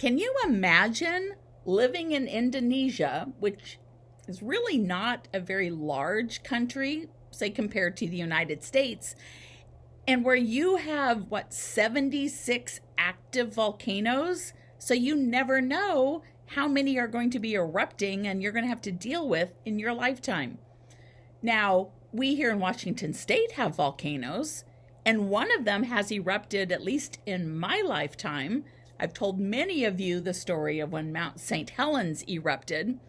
Can you imagine living in Indonesia, which is really not a very large country, say compared to the United States, and where you have, 76 active volcanoes? So you never know how many are going to be erupting and you're going to have to deal with in your lifetime. Now, we here in Washington State have volcanoes, and one of them has erupted, at least in my lifetime. I've told many of you the story of when Mount St. Helens erupted.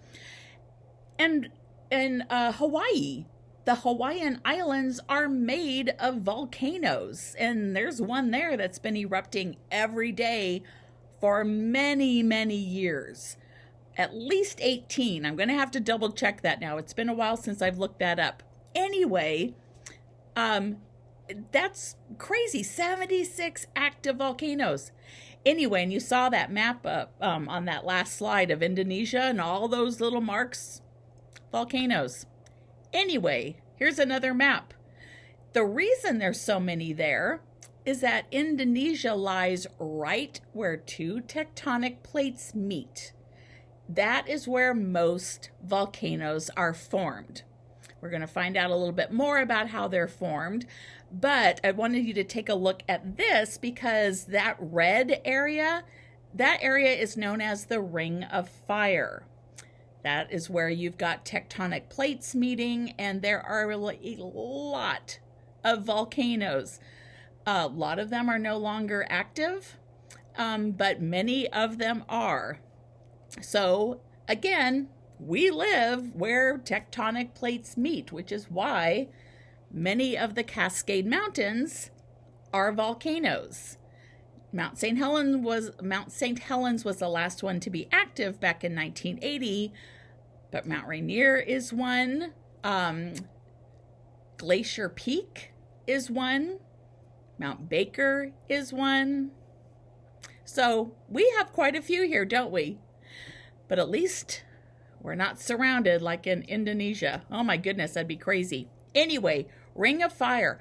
And in Hawaii, the Hawaiian Islands are made of volcanoes. And there's one there that's been erupting every day for many, many years. At least 18. I'm going to have to double check that now. It's been a while since I've looked that up. Anyway, that's crazy. 76 active volcanoes. Anyway, and you saw that map on that last slide of Indonesia and all those little marks, volcanoes. Anyway, here's another map. The reason there's so many there is that Indonesia lies right where two tectonic plates meet. That is where most volcanoes are formed. We're going to find out a little bit more about how they're formed, but I wanted you to take a look at this because that red area, that area is known as the Ring of Fire. That is where you've got tectonic plates meeting, and there are a lot of volcanoes. A lot of them are no longer active, but many of them are. So again, we live where tectonic plates meet, which is why many of the Cascade Mountains are volcanoes. Mount St. Helens was the last one to be active back in 1980, but Mount Rainier is one. Glacier Peak is one. Mount Baker is one. So we have quite a few here, don't we? But at least we're not surrounded like in Indonesia. Oh my goodness, that'd be crazy. Anyway, Ring of Fire.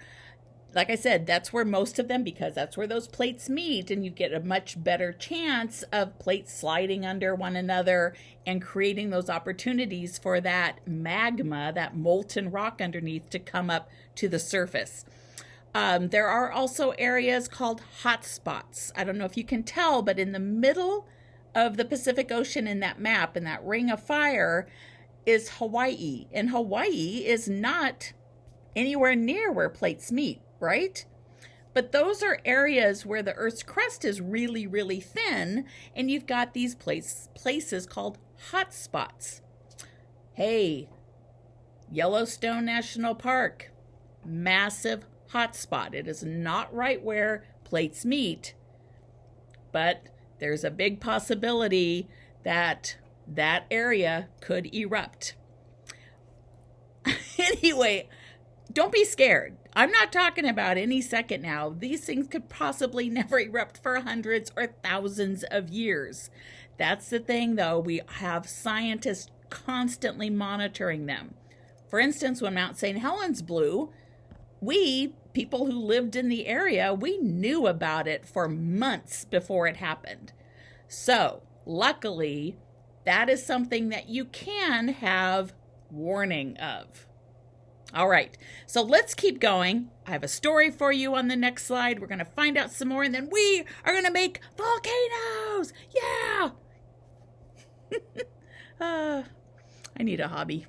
Like I said, that's where most of them, because that's where those plates meet, and you get a much better chance of plates sliding under one another and creating those opportunities for that magma, that molten rock underneath, to come up to the surface. There are also areas called hotspots. I don't know if you can tell, but in the middle of the Pacific Ocean in that map, in that Ring of Fire, is Hawaii. And Hawaii is not anywhere near where plates meet, right? But those are areas where the Earth's crust is really, really thin, and you've got these places called hotspots. Hey, Yellowstone National Park, massive hotspot. It is not right where plates meet, but there's a big possibility that that area could erupt. Anyway, don't be scared. I'm not talking about any second now. These things could possibly never erupt for hundreds or thousands of years. That's the thing, though. We have scientists constantly monitoring them. For instance, when Mount St. Helens blew, we, people who lived in the area, we knew about it for months before it happened. So, luckily, that is something that you can have warning of. All right, so let's keep going. I have a story for you on the next slide. We're going to find out some more, and then we are going to make volcanoes. Yeah! I need a hobby.